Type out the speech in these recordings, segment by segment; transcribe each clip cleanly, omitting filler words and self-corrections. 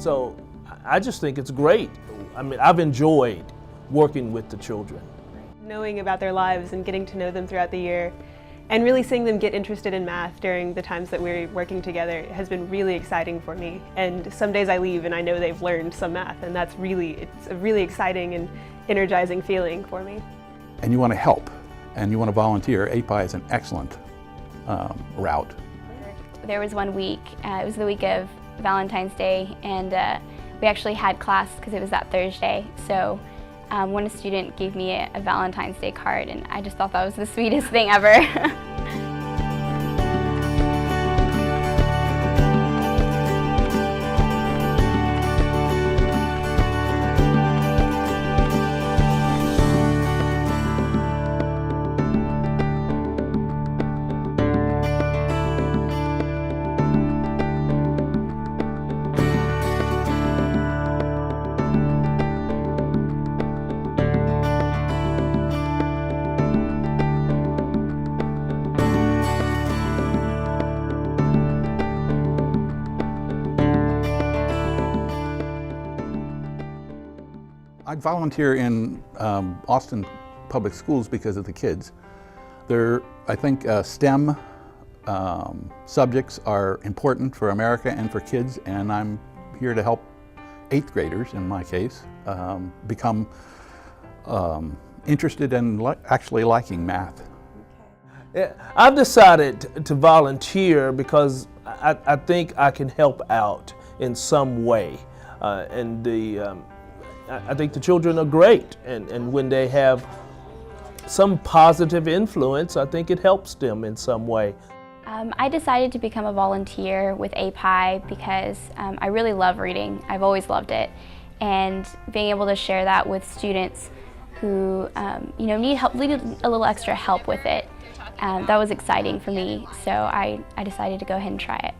So I just think it's great. I mean, I've enjoyed working with the children. Knowing about their lives and getting to know them throughout the year and really seeing them get interested in math during the times that we're working together has been really exciting for me. And some days I leave and I know they've learned some math, and it's a really exciting and energizing feeling for me. And you want to help and you want to volunteer. API is an excellent route. There was one week, it was the week of Valentine's Day, and we actually had class because it was that Thursday. So one student gave me a Valentine's Day card, and I just thought that was the sweetest thing ever. I'd volunteer in Austin Public Schools because of the kids. I think STEM subjects are important for America and for kids, and I'm here to help 8th graders, in my case, become interested in actually liking math. Yeah, I've decided to volunteer because I think I can help out in some way. I think the children are great, and when they have some positive influence, I think it helps them in some way. I decided to become a volunteer with API because I really love reading. I've always loved it, and being able to share that with students who need a little extra help with it, that was exciting for me. So I decided to go ahead and try it.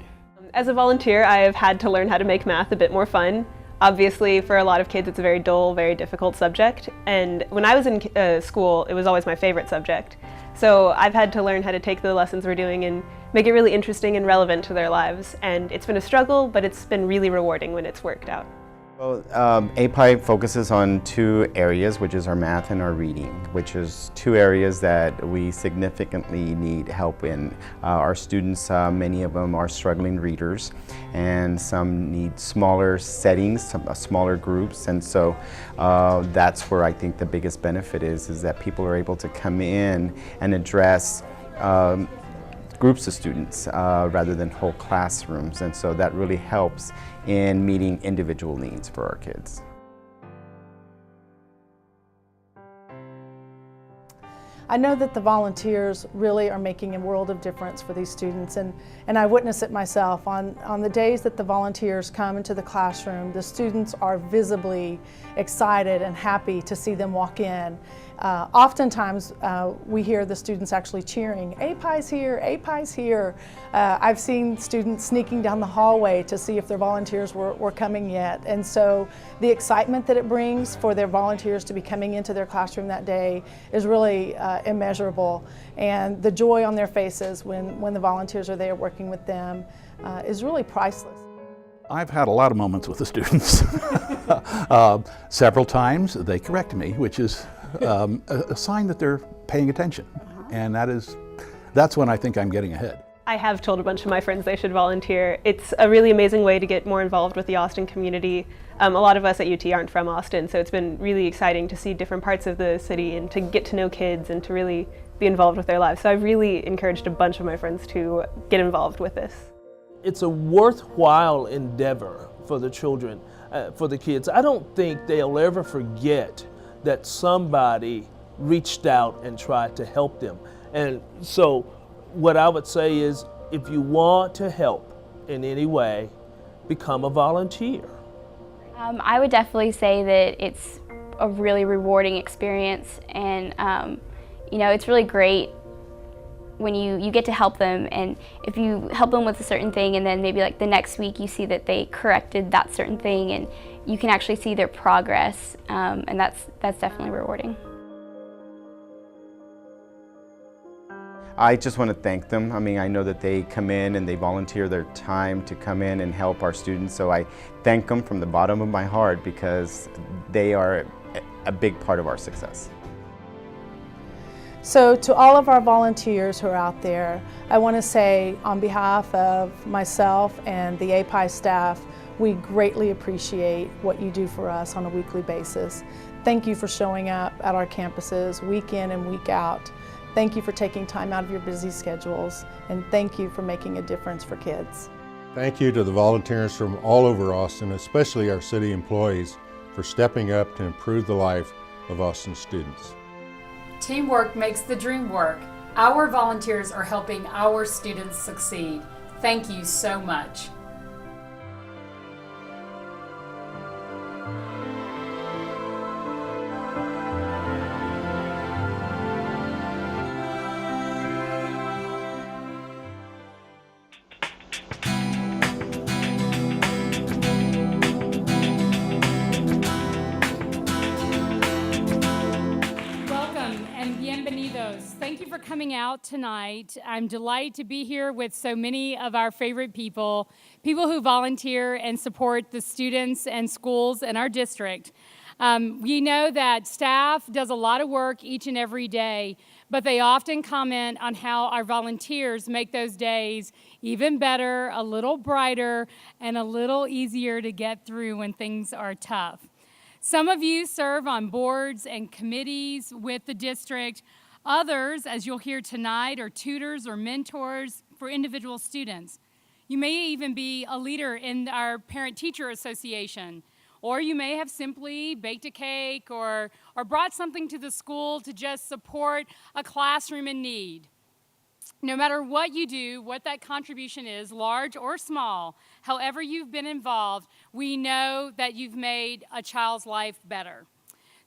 As a volunteer, I have had to learn how to make math a bit more fun. Obviously, for a lot of kids, it's a very dull, very difficult subject. And when I was in school, it was always my favorite subject. So I've had to learn how to take the lessons we're doing and make it really interesting and relevant to their lives. And it's been a struggle, but it's been really rewarding when it's worked out. Well, API focuses on 2 areas, which is our math and our reading, which is 2 areas that we significantly need help in. Our students, many of them are struggling readers, and some need smaller settings, smaller groups, and so that's where I think the biggest benefit is that people are able to come in and address groups of students rather than whole classrooms, and so that really helps in meeting individual needs for our kids. I know that the volunteers really are making a world of difference for these students, and I witness it myself. On the days that the volunteers come into the classroom, the students are visibly excited and happy to see them walk in. Oftentimes we hear the students actually cheering, API's here, API's here. I've seen students sneaking down the hallway to see if their volunteers were coming yet. And so the excitement that it brings for their volunteers to be coming into their classroom that day is really immeasurable. And the joy on their faces when the volunteers are there working with them is really priceless. I've had a lot of moments with the students. Several times they correct me, which is a sign that they're paying attention, and that's when I think I'm getting ahead. I have told a bunch of my friends they should volunteer. It's a really amazing way to get more involved with the Austin community. A lot of us at UT aren't from Austin, so it's been really exciting to see different parts of the city and to get to know kids and to really be involved with their lives. So I've really encouraged a bunch of my friends to get involved with this. It's a worthwhile endeavor for the children, for the kids. I don't think they'll ever forget that somebody reached out and tried to help them. And so what I would say is, if you want to help in any way, become a volunteer. I would definitely say that it's a really rewarding experience, and it's really great when you get to help them, and if you help them with a certain thing and then maybe like the next week you see that they corrected that certain thing and you can actually see their progress, and that's definitely rewarding. I just want to thank them. I mean, I know that they come in and they volunteer their time to come in and help our students, so I thank them from the bottom of my heart because they are a big part of our success. So to all of our volunteers who are out there, I want to say on behalf of myself and the API staff, we greatly appreciate what you do for us on a weekly basis. Thank you for showing up at our campuses week in and week out. Thank you for taking time out of your busy schedules, and thank you for making a difference for kids. Thank you to the volunteers from all over Austin, especially our city employees, for stepping up to improve the life of Austin students. Teamwork makes the dream work. Our volunteers are helping our students succeed. Thank you so much. Thank you for coming out tonight. I'm delighted to be here with so many of our favorite people who volunteer and support the students and schools in our district. We know that staff does a lot of work each and every day, but they often comment on how our volunteers make those days even better, a little brighter, and a little easier to get through when things are tough. Some of you serve on boards and committees with the district. Others, as you'll hear tonight, are tutors or mentors for individual students. You may even be a leader in our Parent-Teacher Association, or you may have simply baked a cake or brought something to the school to just support a classroom in need. No matter what you do, what that contribution is, large or small, however you've been involved, we know that you've made a child's life better.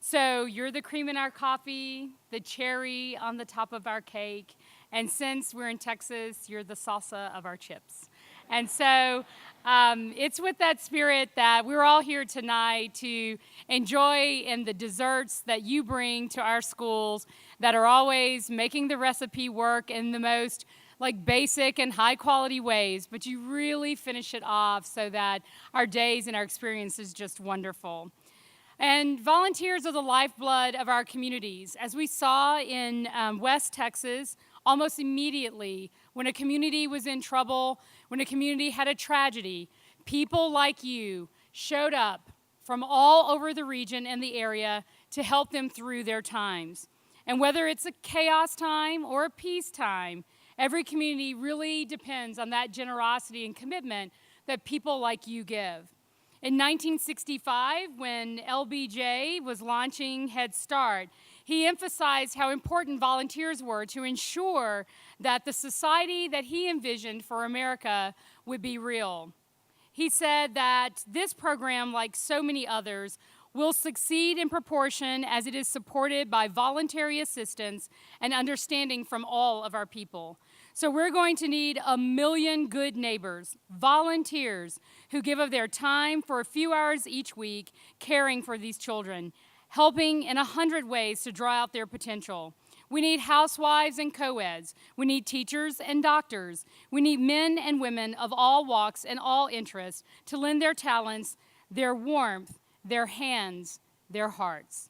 So you're the cream in our coffee, the cherry on the top of our cake, and since we're in Texas, you're the salsa of our chips. And so it's with that spirit that we're all here tonight to enjoy in the desserts that you bring to our schools that are always making the recipe work in the most basic and high quality ways, but you really finish it off so that our days and our experience is just wonderful. And volunteers are the lifeblood of our communities. As we saw in West Texas, almost immediately, when a community was in trouble, when a community had a tragedy, people like you showed up from all over the region and the area to help them through their times. And whether it's a chaos time or a peace time, every community really depends on that generosity and commitment that people like you give. In 1965, when LBJ was launching Head Start, he emphasized how important volunteers were to ensure that the society that he envisioned for America would be real. He said that this program, like so many others, will succeed in proportion as it is supported by voluntary assistance and understanding from all of our people. So we're going to need 1 million good neighbors, volunteers, who give of their time for a few hours each week caring for these children, helping in 100 ways to draw out their potential. We need housewives and co-eds. We need teachers and doctors. We need men and women of all walks and all interests to lend their talents, their warmth, their hands, their hearts.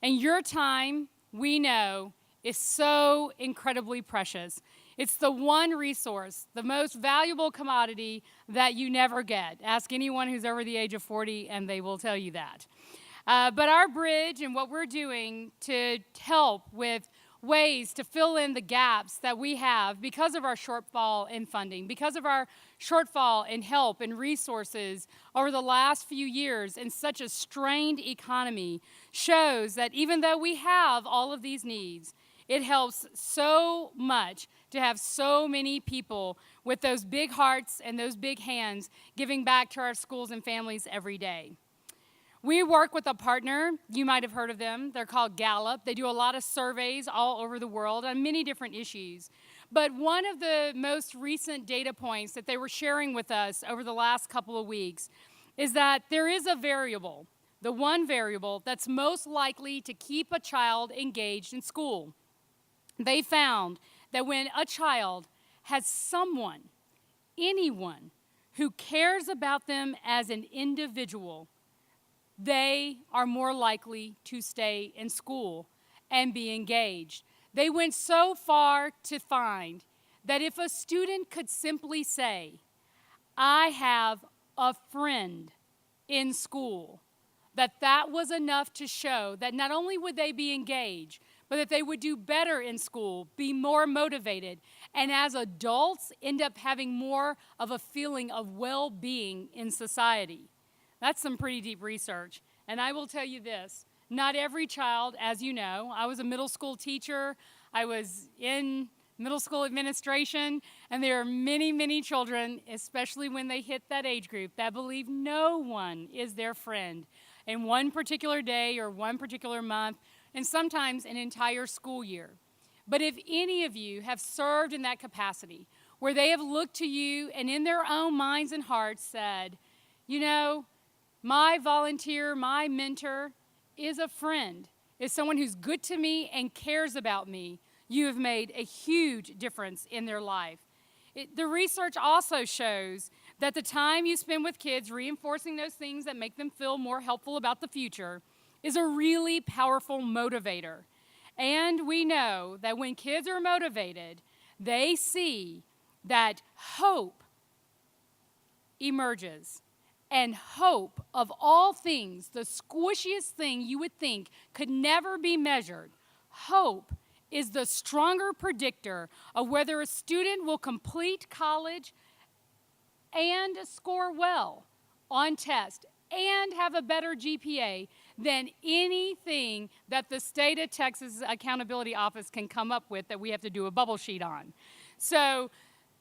And your time, we know, is so incredibly precious. It's the one resource, the most valuable commodity that you never get. Ask anyone who's over the age of 40 and they will tell you that. But our bridge and what we're doing to help with ways to fill in the gaps that we have because of our shortfall in funding, because of our shortfall in help and resources over the last few years in such a strained economy shows that even though we have all of these needs, it helps so much to have so many people with those big hearts and those big hands giving back to our schools and families every day. We work with a partner, you might have heard of them, they're called Gallup. They do a lot of surveys all over the world on many different issues. But one of the most recent data points that they were sharing with us over the last couple of weeks is that there is a variable, the one variable that's most likely to keep a child engaged in school. They found that when a child has someone, anyone, who cares about them as an individual, they are more likely to stay in school and be engaged. They went so far to find that if a student could simply say, I have a friend in school, that was enough to show that not only would they be engaged, but that they would do better in school, be more motivated, and as adults end up having more of a feeling of well-being in society. That's some pretty deep research. And I will tell you this, not every child, as you know, I was a middle school teacher, I was in middle school administration, and there are many, many children, especially when they hit that age group, that believe no one is their friend in one particular day or one particular month, and sometimes an entire school year. But if any of you have served in that capacity, where they have looked to you and in their own minds and hearts said, you know, my volunteer, my mentor is a friend, is someone who's good to me and cares about me, you have made a huge difference in their life. The research also shows that the time you spend with kids reinforcing those things that make them feel more helpful about the future is a really powerful motivator. And we know that when kids are motivated, they see that hope emerges. And hope, of all things, the squishiest thing you would think could never be measured, hope is the stronger predictor of whether a student will complete college and score well on tests and have a better GPA than anything that the state of Texas Accountability Office can come up with that we have to do a bubble sheet on. So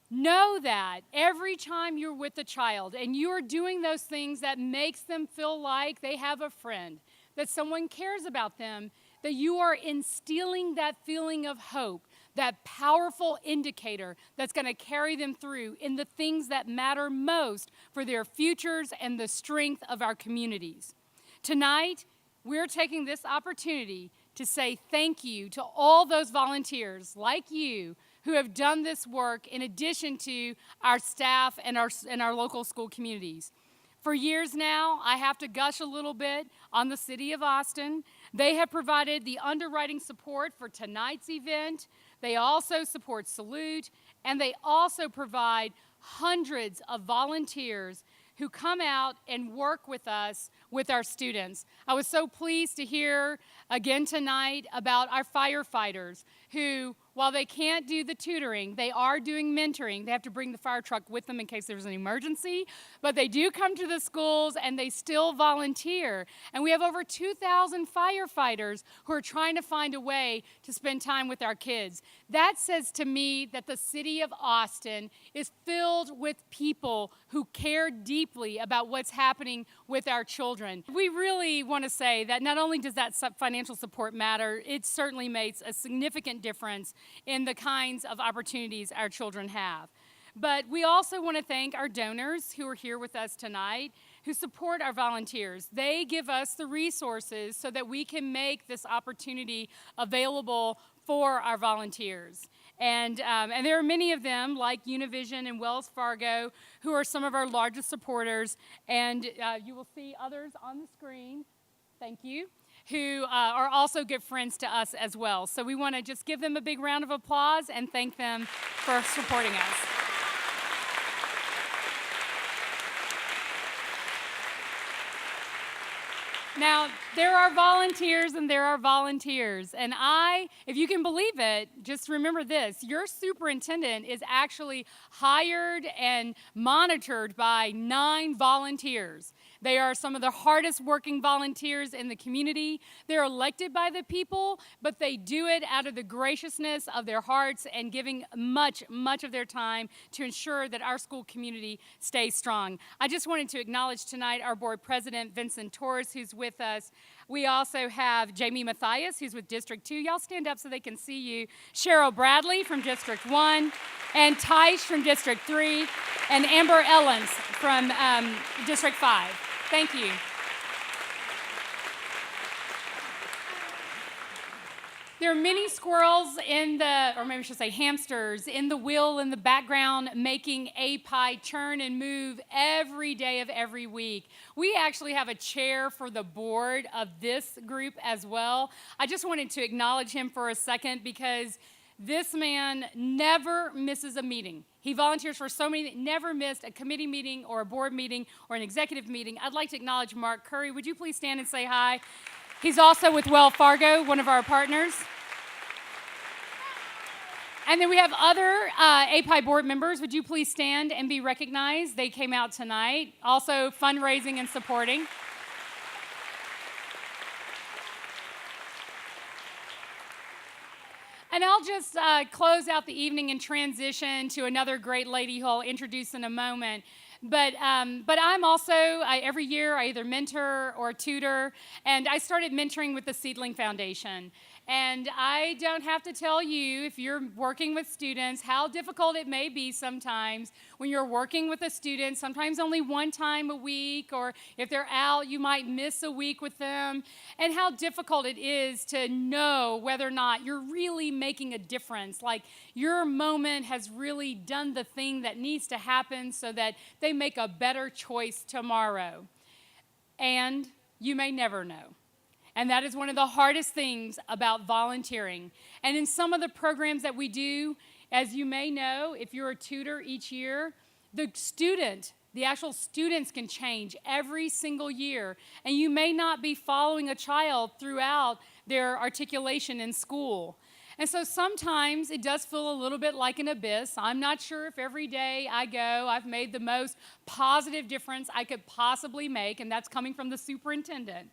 know that every time you're with a child and you're doing those things that makes them feel like they have a friend, that someone cares about them, that you are instilling that feeling of hope, that powerful indicator that's going to carry them through in the things that matter most for their futures and the strength of our communities. Tonight, we're taking this opportunity to say thank you to all those volunteers like you who have done this work in addition to our staff and our local school communities. For years now, I have to gush a little bit on the City of Austin. They have provided the underwriting support for tonight's event. They also support Salute, and they also provide hundreds of volunteers who come out and work with us, with our students. I was so pleased to hear again tonight about our firefighters who, while they can't do the tutoring, they are doing mentoring. They have to bring the fire truck with them in case there's an emergency, but they do come to the schools and they still volunteer. And we have over 2,000 firefighters who are trying to find a way to spend time with our kids. That says to me that the city of Austin is filled with people who care deeply about what's happening with our children. We really want to say that not only does that financial support matter, it certainly makes a significant difference in the kinds of opportunities our children have. But we also want to thank our donors who are here with us tonight, who support our volunteers. They give us the resources so that we can make this opportunity available for our volunteers. And there are many of them, like Univision and Wells Fargo, who are some of our largest supporters. And you will see others on the screen. Thank you. Who are also good friends to us as well. So we want to just give them a big round of applause and thank them for supporting us. Now, there are volunteers and there are volunteers. And if you can believe it, just remember this, your superintendent is actually hired and monitored by 9 volunteers. They are some of the hardest working volunteers in the community. They're elected by the people, but they do it out of the graciousness of their hearts and giving much, much of their time to ensure that our school community stays strong. I just wanted to acknowledge tonight our board president, Vincent Torres, who's with us. We also have Jamie Mathias, who's with District 2. Y'all stand up so they can see you. Cheryl Bradley from District 1, and Tice from District 3, and Amber Ellens from District 5. Thank you. There are many squirrels in the, or maybe I should say hamsters, in the wheel in the background making API churn and move every day of every week. We actually have a chair for the board of this group as well. I just wanted to acknowledge him for a second because this man never misses a meeting. He volunteers for so many, never missed a committee meeting or a board meeting or an executive meeting. I'd like to acknowledge Mark Curry. Would you please stand and say hi? He's also with Wells Fargo, one of our partners. And then we have other API board members. Would you please stand and be recognized? They came out tonight, also fundraising and supporting. And I'll just close out the evening and transition to another great lady who I'll introduce in a moment. But I'm also, every year I either mentor or tutor, and I started mentoring with the Seedling Foundation. And I don't have to tell you, if you're working with students, how difficult it may be sometimes when you're working with a student, sometimes only one time a week, or if they're out, you might miss a week with them, and how difficult it is to know whether or not you're really making a difference, like your moment has really done the thing that needs to happen so that they make a better choice tomorrow. And you may never know. And that is one of the hardest things about volunteering. And in some of the programs that we do, as you may know, if you're a tutor each year, the actual students can change every single year. And you may not be following a child throughout their articulation in school. And so sometimes it does feel a little bit like an abyss. I'm not sure if every day I go, I've made the most positive difference I could possibly make, and that's coming from the superintendent.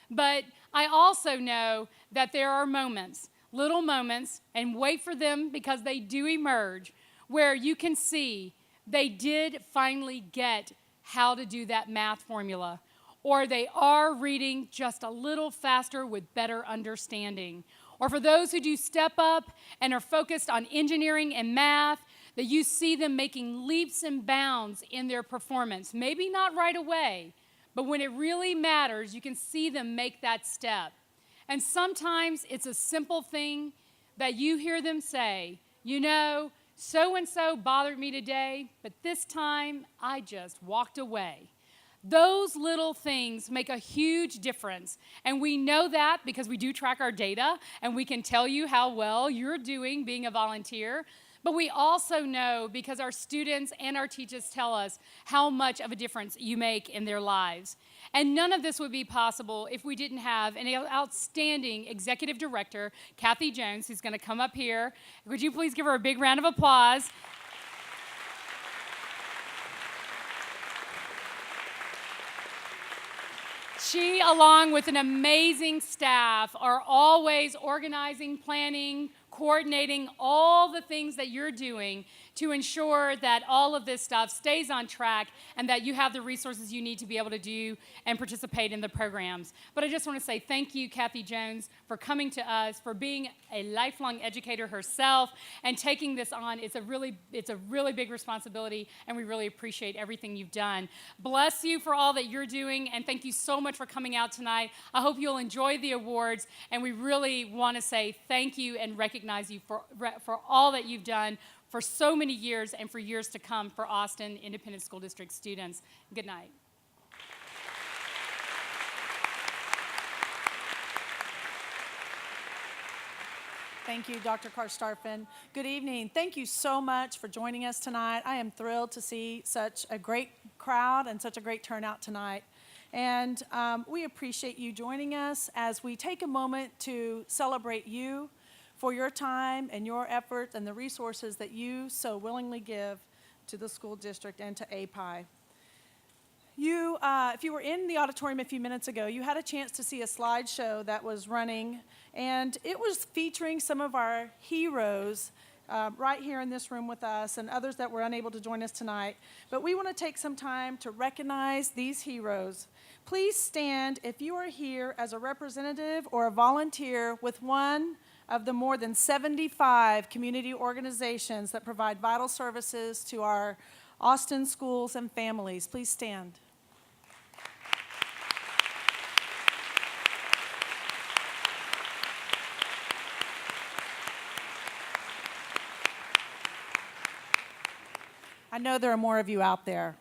But I also know that there are moments, little moments, and wait for them because they do emerge, where you can see they did finally get how to do that math formula, or they are reading just a little faster with better understanding. Or for those who do step up and are focused on engineering and math, that you see them making leaps and bounds in their performance. Maybe not right away, but when it really matters, you can see them make that step. And sometimes it's a simple thing that you hear them say, you know, so-and-so bothered me today, but this time I just walked away. Those little things make a huge difference. And we know that because we do track our data, and we can tell you how well you're doing being a volunteer. But we also know, because our students and our teachers tell us, how much of a difference you make in their lives. And none of this would be possible if we didn't have an outstanding executive director, Kathy Jones, who's going to come up here. Would you please give her a big round of applause? She, along with an amazing staff, are always organizing, planning, coordinating all the things that you're doing to ensure that all of this stuff stays on track and that you have the resources you need to be able to do and participate in the programs. But I just want to say thank you, Kathy Jones, for coming to us, for being a lifelong educator herself and taking this on. It's a really big responsibility, and we really appreciate everything you've done. Bless you for all that you're doing, and thank you so much for coming out tonight. I hope you'll enjoy the awards, and we really want to say thank you and recognize you for all that you've done for so many years and for years to come for Austin Independent School District students. Good night. Thank you, Dr. Karstafen. Good evening. Thank you so much for joining us tonight. I am thrilled to see such a great crowd and such a great turnout tonight. And we appreciate you joining us as we take a moment to celebrate you for your time and your efforts and the resources that you so willingly give to the school district and to API. If you were in the auditorium a few minutes ago, you had a chance to see a slideshow that was running, and it was featuring some of our heroes right here in this room with us and others that were unable to join us tonight. But we want to take some time to recognize these heroes. Please stand if you are here as a representative or a volunteer with one of the more than 75 community organizations that provide vital services to our Austin schools and families. Please stand. I know there are more of you out there.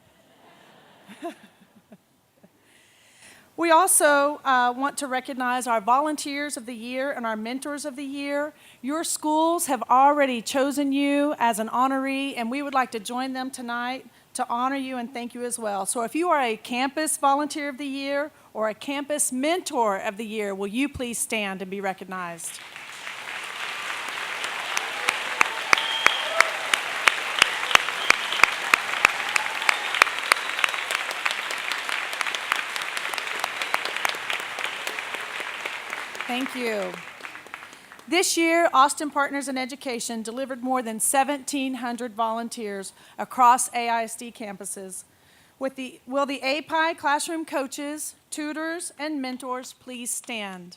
We also want to recognize our volunteers of the year and our mentors of the year. Your schools have already chosen you as an honoree, and we would like to join them tonight to honor you and thank you as well. So if you are a campus volunteer of the year or a campus mentor of the year, will you please stand and be recognized? Thank you. This year, Austin Partners in Education delivered more than 1,700 volunteers across AISD campuses. Will the API classroom coaches, tutors, and mentors please stand?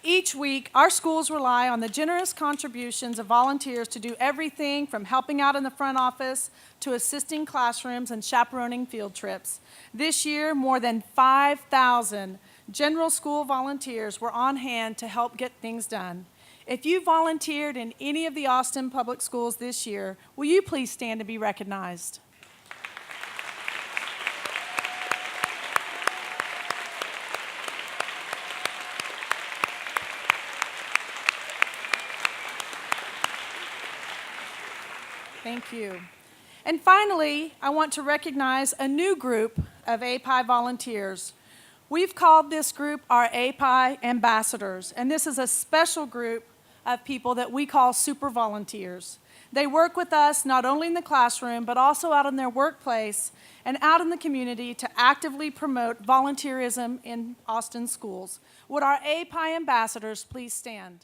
Each week, our schools rely on the generous contributions of volunteers to do everything from helping out in the front office to assisting classrooms and chaperoning field trips. This year, more than 5,000 general school volunteers were on hand to help get things done. If you volunteered in any of the Austin Public Schools this year, will you please stand and be recognized? Thank you. And finally, I want to recognize a new group of API volunteers. We've called this group our API ambassadors, and this is a special group of people that we call super volunteers. They work with us not only in the classroom, but also out in their workplace and out in the community to actively promote volunteerism in Austin schools. Would our API ambassadors please stand?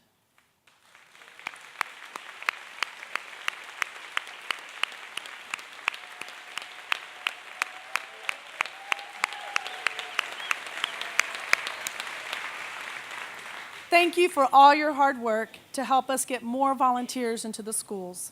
Thank you for all your hard work to help us get more volunteers into the schools.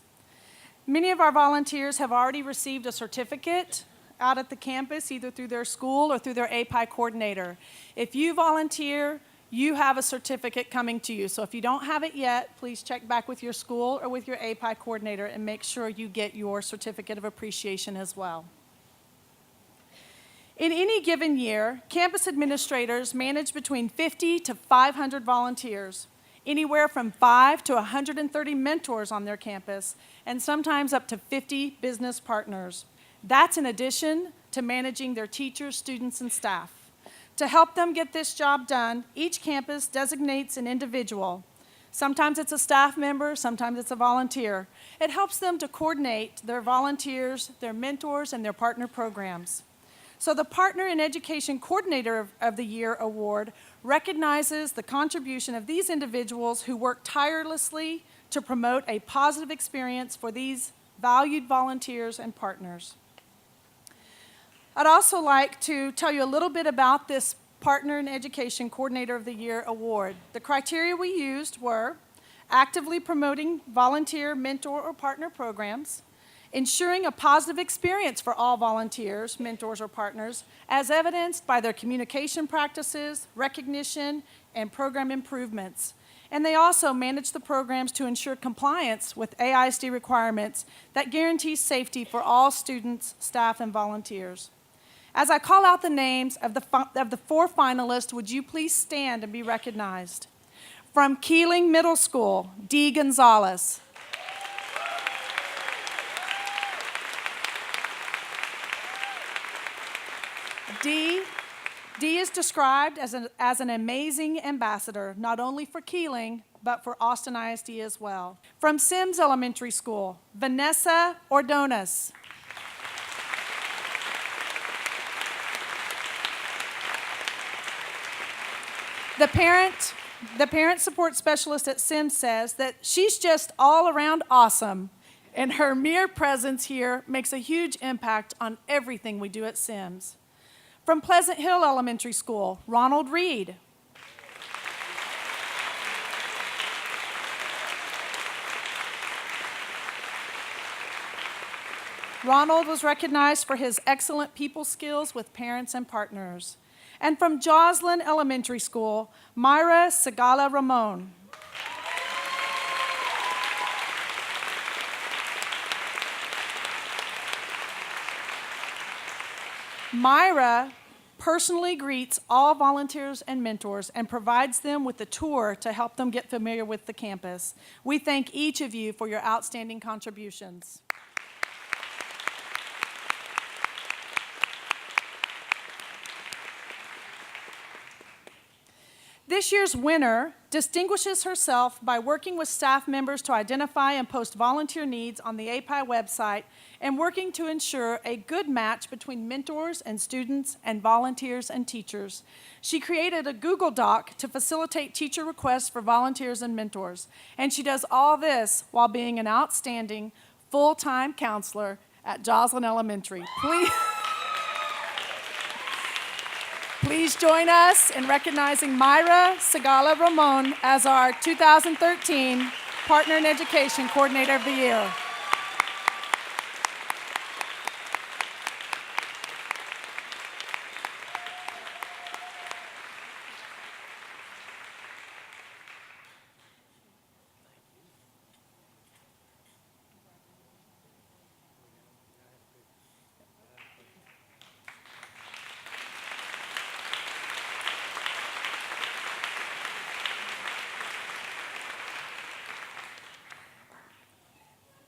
Many of our volunteers have already received a certificate out at the campus, either through their school or through their API coordinator. If you volunteer, you have a certificate coming to you. So if you don't have it yet, please check back with your school or with your API coordinator and make sure you get your certificate of appreciation as well. In any given year, campus administrators manage between 50 to 500 volunteers, anywhere from 5 to 130 mentors on their campus, and sometimes up to 50 business partners. That's in addition to managing their teachers, students, and staff. To help them get this job done, each campus designates an individual. Sometimes it's a staff member, sometimes it's a volunteer. It helps them to coordinate their volunteers, their mentors, and their partner programs. So the Partner in Education Coordinator of the Year Award recognizes the contribution of these individuals who work tirelessly to promote a positive experience for these valued volunteers and partners. I'd also like to tell you a little bit about this Partner in Education Coordinator of the Year Award. The criteria we used were actively promoting volunteer, mentor, or partner programs, ensuring a positive experience for all volunteers, mentors, or partners, as evidenced by their communication practices, recognition, and program improvements. And they also manage the programs to ensure compliance with AISD requirements that guarantee safety for all students, staff, and volunteers. As I call out the names of the 4 finalists, would you please stand and be recognized? From Keeling Middle School, Dee Gonzalez. Dee is described as an amazing ambassador, not only for Keeling, but for Austin ISD as well. From Sims Elementary School, Vanessa Ordonez. The parent support specialist at Sims says that she's just all around awesome, and her mere presence here makes a huge impact on everything we do at Sims. From Pleasant Hill Elementary School, Ronald Reed. Ronald was recognized for his excellent people skills with parents and partners. And from Joslyn Elementary School, Myra Segala Ramon. Myra personally greets all volunteers and mentors and provides them with a tour to help them get familiar with the campus. We thank each of you for your outstanding contributions. This year's winner distinguishes herself by working with staff members to identify and post volunteer needs on the API website and working to ensure a good match between mentors and students and volunteers and teachers. She created a Google Doc to facilitate teacher requests for volunteers and mentors. And she does all this while being an outstanding full-time counselor at Joslyn Elementary. Please join us in recognizing Myra Segala Ramon as our 2013 Partner in Education Coordinator of the Year.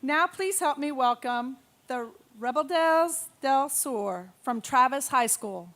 Now please help me welcome the Rebeldes del Sur from Travis High School.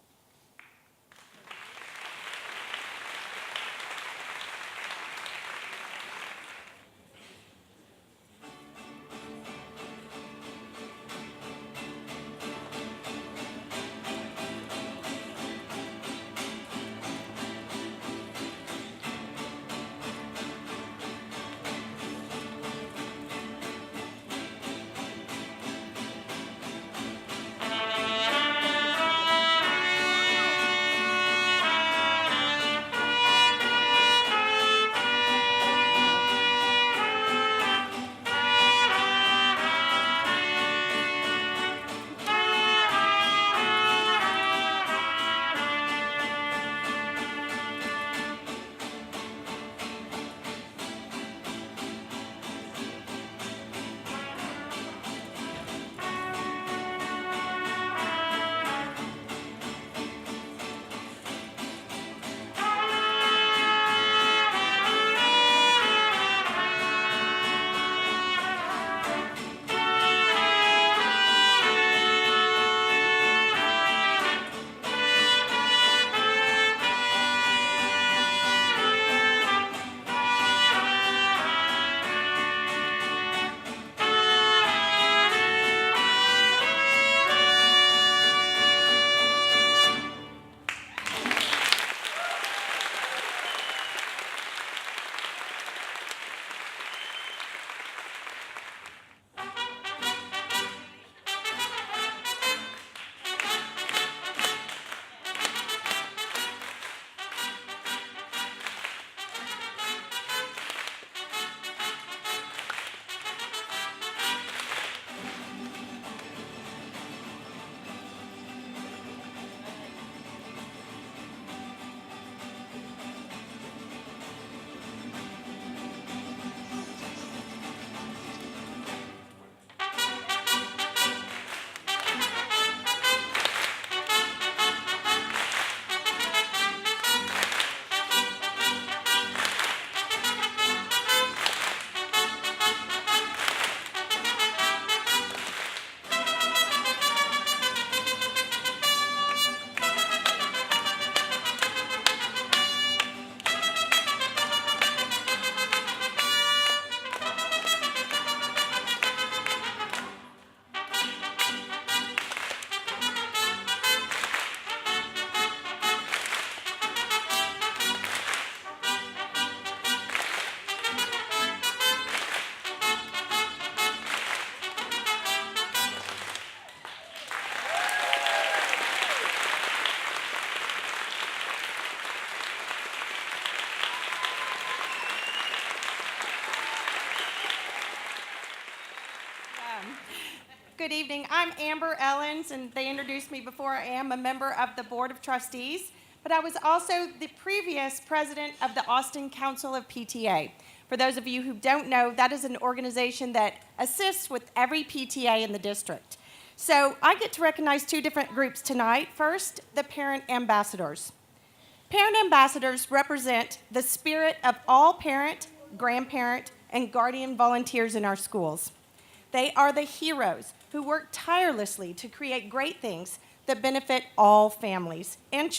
Good evening. I'm Amber Ellens, and they introduced me before. I am a member of the Board of Trustees, but I was also the previous president of the Austin Council of PTA. For those of you who don't know, that is an organization that assists with every PTA in the district. So I get to recognize two different groups tonight. First, the parent ambassadors. Parent ambassadors represent the spirit of all parent, grandparent, and guardian volunteers in our schools. They are the heroes who work tirelessly to create great things that benefit all families and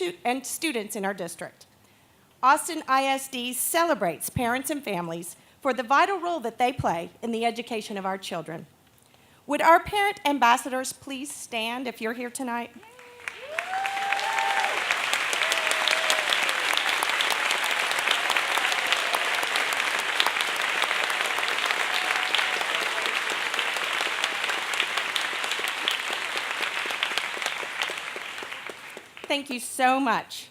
students in our district. Austin ISD celebrates parents and families for the vital role that they play in the education of our children. Would our parent ambassadors please stand if you're here tonight? Thank you so much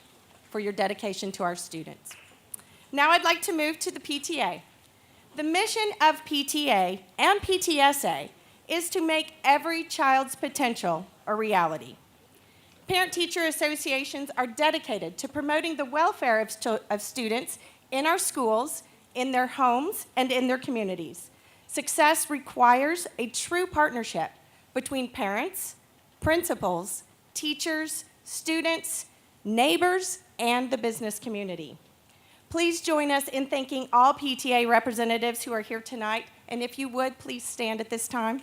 for your dedication to our students. Now I'd like to move to the PTA. The mission of PTA and PTSA is to make every child's potential a reality. Parent-teacher associations are dedicated to promoting the welfare of students in our schools, in their homes, and in their communities. Success requires a true partnership between parents, principals, teachers, students, neighbors, and the business community. Please join us in thanking all PTA representatives who are here tonight, and if you would, please stand at this time.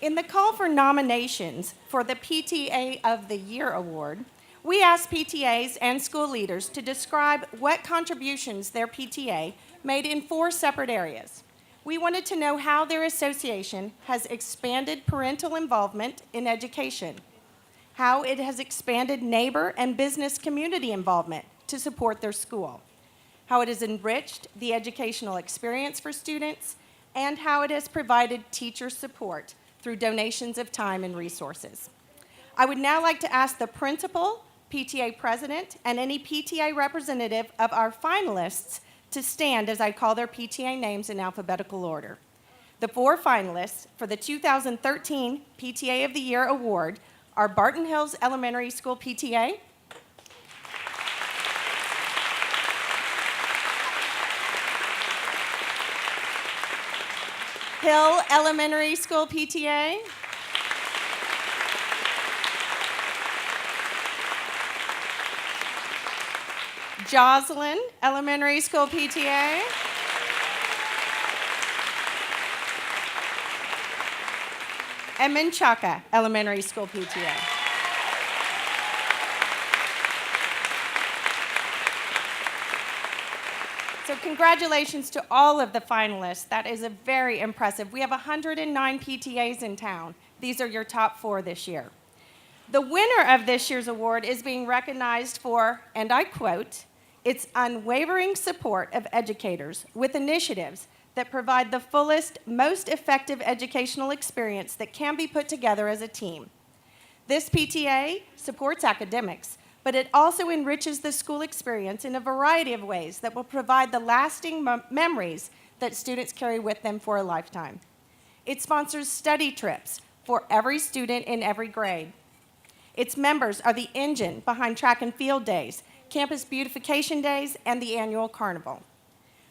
In the call for nominations for the PTA of the Year Award, we asked PTAs and school leaders to describe what contributions their PTA made in 4 separate areas. We wanted to know how their association has expanded parental involvement in education, how it has expanded neighbor and business community involvement to support their school, how it has enriched the educational experience for students, and how it has provided teacher support through donations of time and resources. I would now like to ask the principal, PTA president, and any PTA representative of our finalists to stand as I call their PTA names in alphabetical order. The 4 finalists for the 2013 PTA of the Year Award are Barton Hills Elementary School PTA, Hill Elementary School PTA, Joslyn Elementary School PTA, and Menchaca Elementary School PTA. So congratulations to all of the finalists. That is very impressive. We have 109 PTAs in town. These are your top 4 this year. The winner of this year's award is being recognized for, and I quote, its unwavering support of educators with initiatives that provide the fullest, most effective educational experience that can be put together as a team. This PTA supports academics, but it also enriches the school experience in a variety of ways that will provide the lasting memories that students carry with them for a lifetime. It sponsors study trips for every student in every grade. Its members are the engine behind track and field days, campus beautification days, and the annual carnival.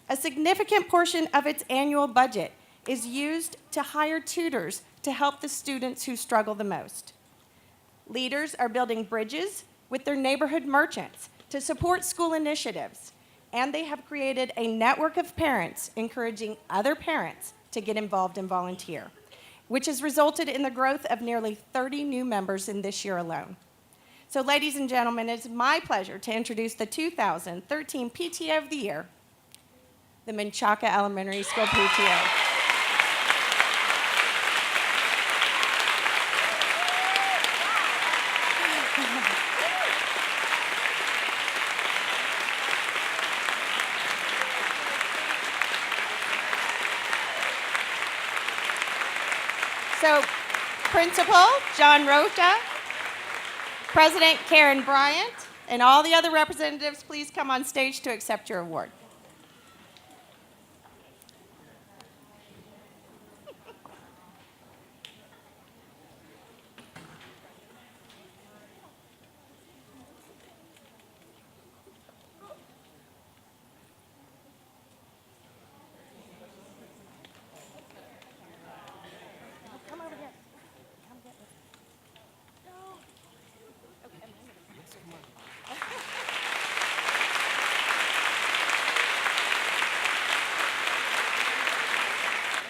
A significant portion of its annual budget is used to hire tutors to help the students who struggle the most. Leaders are building bridges with their neighborhood merchants to support school initiatives, and they have created a network of parents encouraging other parents to get involved and volunteer, which has resulted in the growth of nearly 30 new members in this year alone. So ladies and gentlemen, it's my pleasure to introduce the 2013 PTA of the Year, the Menchaca Elementary School PTA. So Principal John Rota, President Karen Bryant, and all the other representatives, please come on stage to accept your award.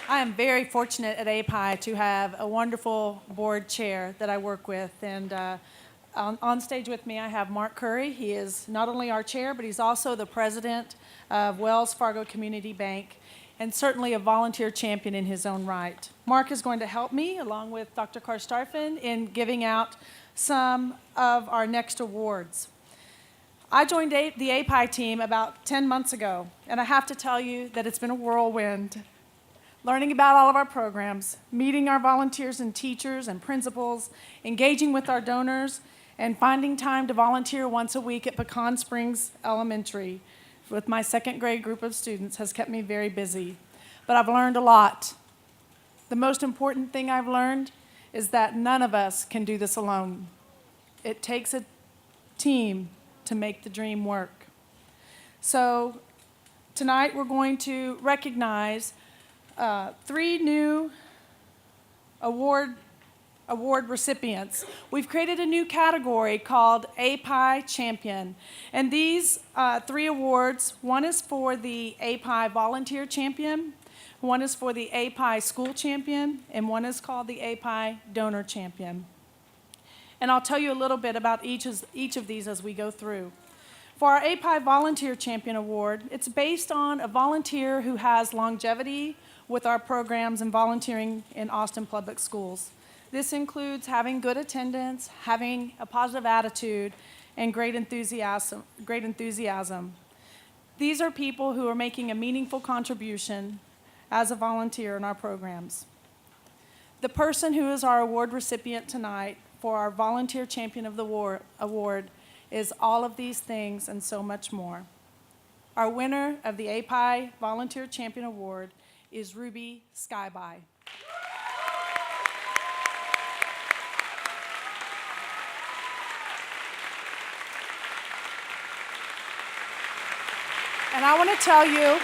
I am very fortunate at API to have a wonderful board chair that I work with. And on stage with me, I have Mark Curry. He is not only our chair, but he's also the president of Wells Fargo Community Bank, and certainly a volunteer champion in his own right. Mark is going to help me, along with Dr. Karstarfin, in giving out some of our next awards. I joined the API team about 10 months ago, and I have to tell you that it's been a whirlwind. Learning about all of our programs, meeting our volunteers and teachers and principals, engaging with our donors, and finding time to volunteer once a week at Pecan Springs Elementary with my second grade group of students has kept me very busy. But I've learned a lot. The most important thing I've learned is that none of us can do this alone. It takes a team to make the dream work. So tonight we're going to recognize 3 new award recipients. We've created a new category called API Champion. And these 3 awards, one is for the API Volunteer Champion, one is for the API School Champion, and one is called the API Donor Champion. And I'll tell you a little bit about each of these as we go through. For our API Volunteer Champion Award, it's based on a volunteer who has longevity with our programs and volunteering in Austin Public Schools. This includes having good attendance, having a positive attitude, and great enthusiasm. These are people who are making a meaningful contribution as a volunteer in our programs. The person who is our award recipient tonight for our Volunteer Champion of the Award is all of these things and so much more. Our winner of the API Volunteer Champion Award is Ruby Skyby. And I want to tell you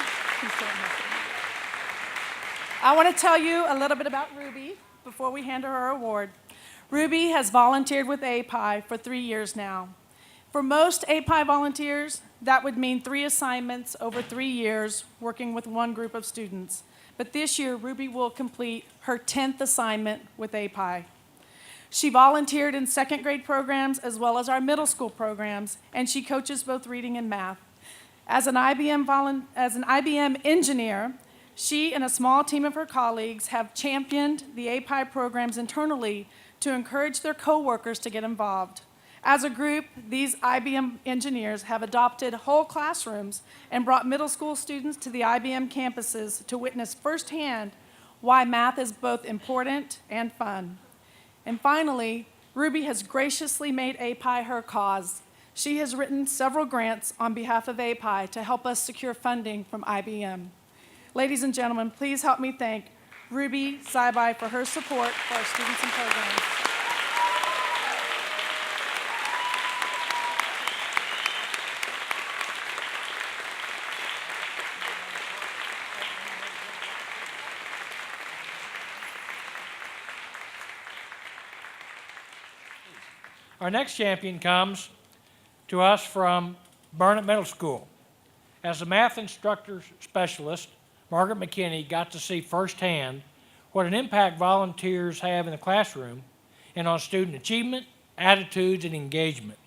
a little bit about Ruby before we hand her award. Ruby has volunteered with API for 3 years now. For most API volunteers, that would mean 3 assignments over 3 years working with one group of students. But this year, Ruby will complete her 10th assignment with API. She volunteered in second grade programs as well as our middle school programs, and she coaches both reading and math. As an IBM engineer, she and a small team of her colleagues have championed the API programs internally to encourage their coworkers to get involved. As a group, these IBM engineers have adopted whole classrooms and brought middle school students to the IBM campuses to witness firsthand why math is both important and fun. And finally, Ruby has graciously made API her cause. She has written several grants on behalf of API to help us secure funding from IBM. Ladies and gentlemen, please help me thank Ruby Skyby for her support for our students and programs. Our next champion comes to us from Burnett Middle School. As a math instructor specialist, Margaret McKinney got to see firsthand what an impact volunteers have in the classroom and on student achievement, attitudes, and engagement.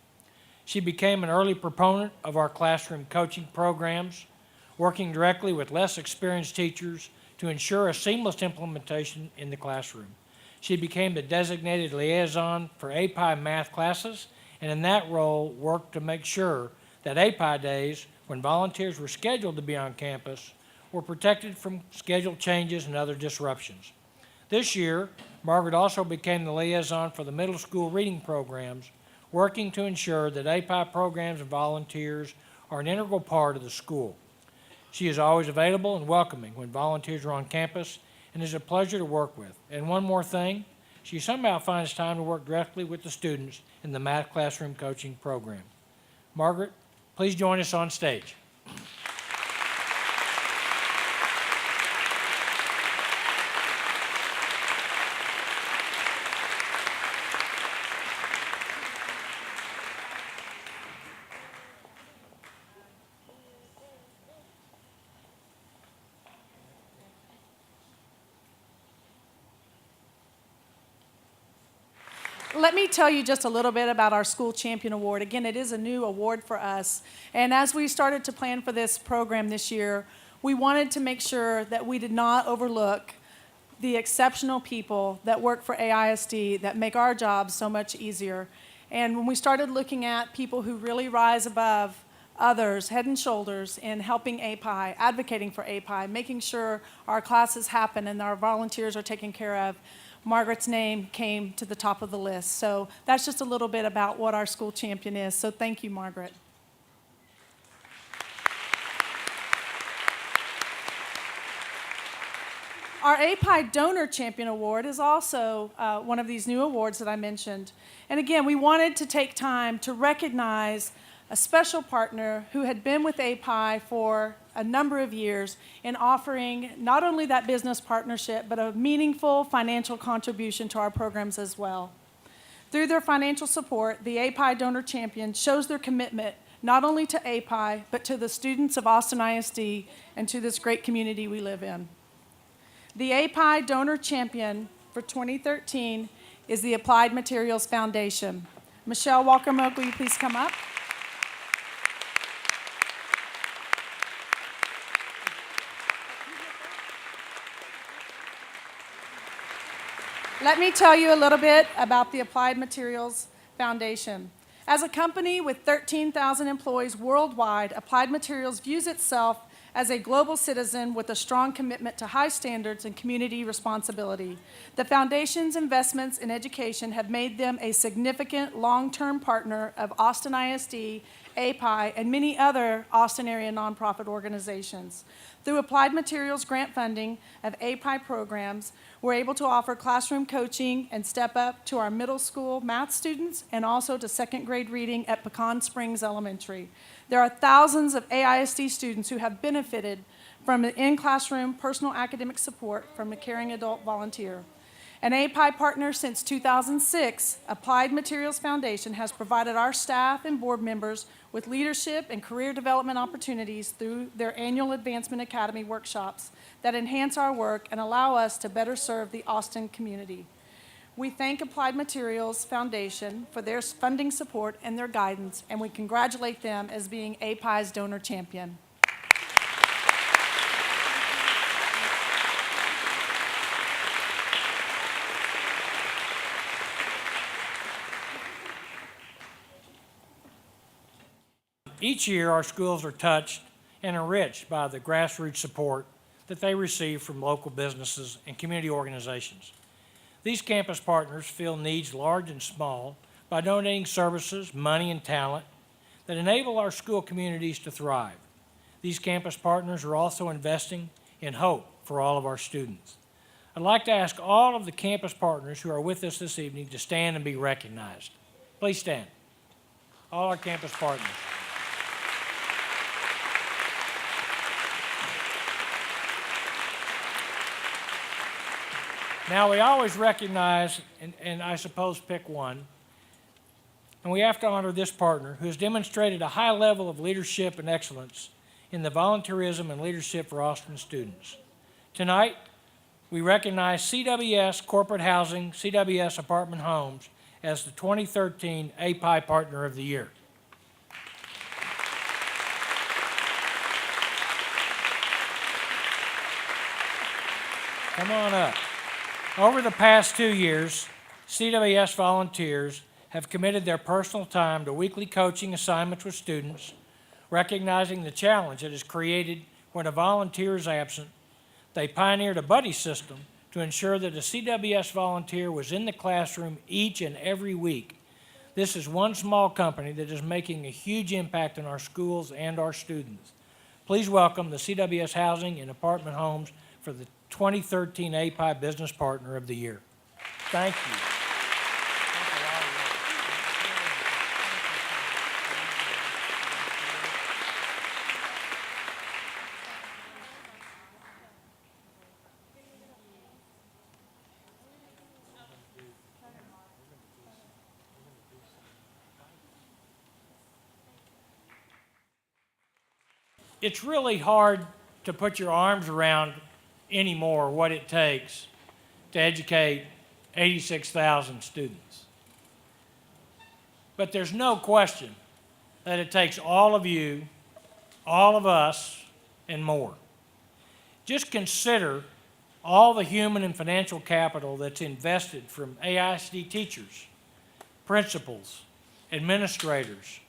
She became an early proponent of our classroom coaching programs, working directly with less experienced teachers to ensure a seamless implementation in the classroom. She became the designated liaison for API math classes, and in that role worked to make sure that API days, when volunteers were scheduled to be on campus, were protected from schedule changes and other disruptions. This year, Margaret also became the liaison for the middle school reading programs, working to ensure that API programs and volunteers are an integral part of the school. She is always available and welcoming when volunteers are on campus and is a pleasure to work with. And one more thing, she somehow finds time to work directly with the students in the math classroom coaching program. Margaret, please join us on stage. Let me tell you just a little bit about our School Champion Award. Again, it is a new award for us. And as we started to plan for this program this year, we wanted to make sure that we did not overlook the exceptional people that work for AISD that make our jobs so much easier. And when we started looking at people who really rise above others, head and shoulders, in helping API, advocating for API, making sure our classes happen and our volunteers are taken care of, Margaret's name came to the top of the list. So that's just a little bit about what our School Champion is. So thank you, Margaret. Our API Donor Champion Award is also one of these new awards that I mentioned. And again, we wanted to take time to recognize a special partner who had been with API for a number of years in offering not only that business partnership, but a meaningful financial contribution to our programs as well. Through their financial support, the API Donor Champion shows their commitment not only to API, but to the students of Austin ISD and to this great community we live in. The API Donor Champion for 2013 is the Applied Materials Foundation. Michelle Walker-Moak, will you please come up? Let me tell you a little bit about the Applied Materials Foundation. As a company with 13,000 employees worldwide, Applied Materials views itself as a global citizen with a strong commitment to high standards and community responsibility. The foundation's investments in education have made them a significant long-term partner of Austin ISD, API, and many other Austin area nonprofit organizations. Through Applied Materials grant funding of API programs, we're able to offer classroom coaching and step up to our middle school math students and also to second grade reading at Pecan Springs Elementary. There are thousands of AISD students who have benefited from the in-classroom personal academic support from a caring adult volunteer. An API partner since 2006, Applied Materials Foundation has provided our staff and board members with leadership and career development opportunities through their annual Advancement Academy workshops that enhance our work and allow us to better serve the Austin community. We thank Applied Materials Foundation for their funding support and their guidance, and we congratulate them as being API's donor champion. Each year, our schools are touched and enriched by the grassroots support that they receive from local businesses and community organizations. These campus partners fill needs large and small by donating services, money, and talent that enable our school communities to thrive. These campus partners are also investing in hope for all of our students. I'd like to ask all of the campus partners who are with us this evening to stand and be recognized. Please stand. All our campus partners. Now, we always recognize, and I suppose pick one, and we have to honor this partner who has demonstrated a high level of leadership and excellence in the volunteerism and leadership for Austin students. Tonight, we recognize CWS Corporate Housing, CWS Apartment Homes, as the 2013 API Partner of the Year. Come on up. Over the past 2 years, CWS volunteers have committed their personal time to weekly coaching assignments with students, recognizing the challenge that is created when a volunteer is absent. They pioneered a buddy system to ensure that a CWS volunteer was in the classroom each and every week. This is one small company that is making a huge impact on our schools and our students. Please welcome the CWS Housing and Apartment Homes for the 2013 API Business Partner of the Year. Thank you. It's really hard to put your arms around anymore what it takes to educate 86,000 students. But there's no question that it takes all of you, all of us, and more. Just consider all the human and financial capital that's invested from AISD teachers, principals, administrators,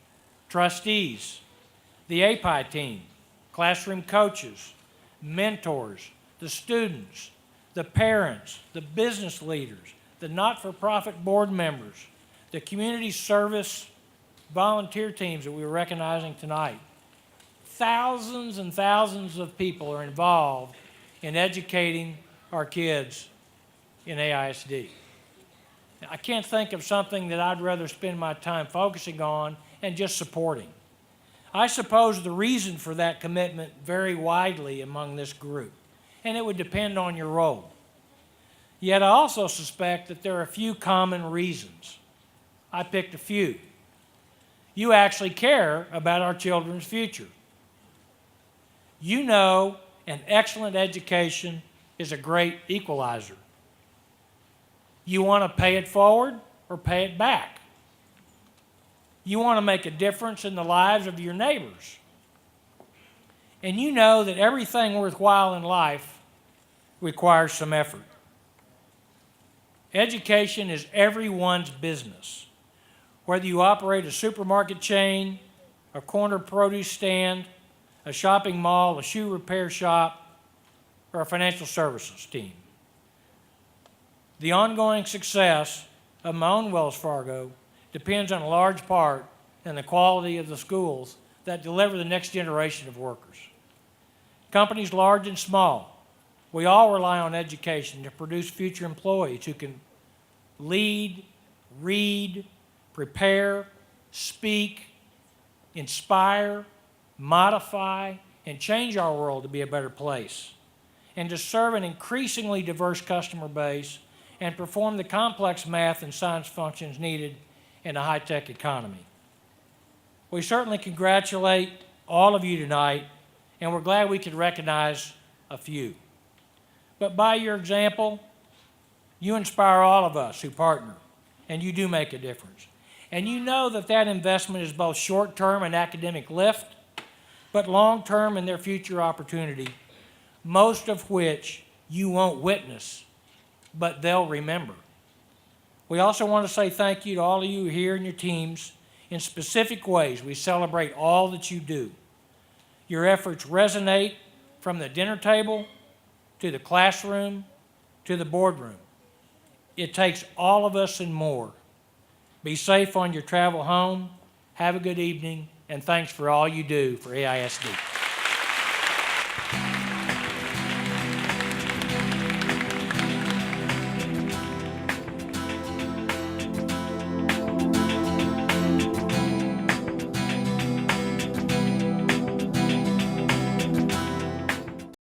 trustees, the API team, classroom coaches, mentors, the students, the parents, the business leaders, the not-for-profit board members, the community service volunteer teams that we were recognizing tonight. Thousands and thousands of people are involved in educating our kids in AISD. I can't think of something that I'd rather spend my time focusing on and just supporting. I suppose the reason for that commitment vary widely among this group, and it would depend on your role. Yet I also suspect that there are a few common reasons. I picked a few. You actually care about our children's future. You know an excellent education is a great equalizer. You want to pay it forward or pay it back. You want to make a difference in the lives of your neighbors. And you know that everything worthwhile in life requires some effort. Education is everyone's business. Whether you operate a supermarket chain, a corner produce stand, a shopping mall, a shoe repair shop, or a financial services team. The ongoing success of my own Wells Fargo depends on a large part on the quality of the schools that deliver the next generation of workers. Companies large and small, we all rely on education to produce future employees who can lead, read, prepare, speak, inspire, modify, and change our world to be a better place, and to serve an increasingly diverse customer base and perform the complex math and science functions needed in a high-tech economy. We certainly congratulate all of you tonight, and we're glad we could recognize a few. But by your example, you inspire all of us who partner, and you do make a difference. And you know that that investment is both short-term and academic lift, but long-term in their future opportunity, most of which you won't witness, but they'll remember. We also want to say thank you to all of you here and your teams. In specific ways, we celebrate all that you do. Your efforts resonate from the dinner table to the classroom to the boardroom. It takes all of us and more. Be safe on your travel home. Have a good evening, and thanks for all you do for AISD.